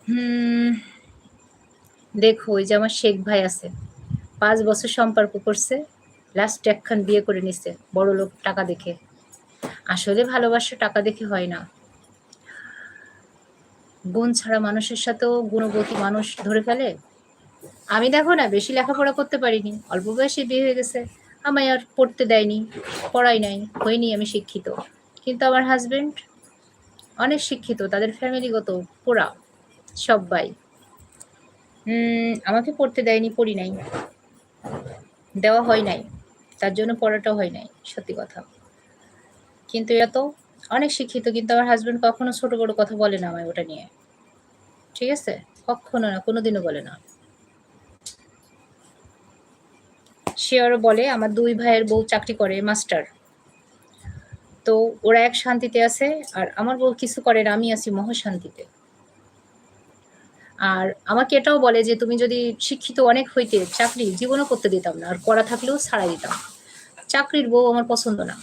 হুম, দেখো ওই যে আমার শেখ ভাই আছে, 5 বছর সম্পর্ক করছে, লাস্ট একখান বিয়ে করে নিছে বড় লোক টাকা দেখে। আসলে ভালোবাসা টাকা দেখে হয় না। গুণ ছাড়া মানুষের সাথেও গুণবতী মানুষ ধরে ফেলে। আমি দেখো না, বেশি লেখাপড়া করতে পারিনি, অল্প বয়সে বিয়ে হয়ে গেছে। আমায় আর পড়তে দেয়নি, পড়াই নাই, হয়নি আমি শিক্ষিত। কিন্তু আমার হাজবেন্ড অনেক শিক্ষিত, তাদের ফ্যামিলিগত পোড়া সব্বাই। আমাকে পড়তে দেয়নি, পড়ি নাই, দেওয়া হয় নাই, তার জন্য পড়াটাও হয় নাই, সত্যি কথা। কিন্তু এরা তো অনেক শিক্ষিত, কিন্তু আমার হাজবেন্ড কখনো ছোট বড় কথা বলে না আমায় ওটা নিয়ে। ঠিক আছে, কখনো না, কোনোদিনও বলে না। সে আরো বলে আমার 2 ভাইয়ের বউ চাকরি করে মাস্টার, তো ওরা এক শান্তিতে আছে। আর আমার বউ কিছু করে না, আমি আছি মহাশান্তিতে। আর আমাকে এটাও বলে যে তুমি যদি শিক্ষিত অনেক হইতে চাকরি জীবনও করতে দিতাম না, আর করা থাকলেও ছাড়াই দিতাম। চাকরির বউ আমার পছন্দ না।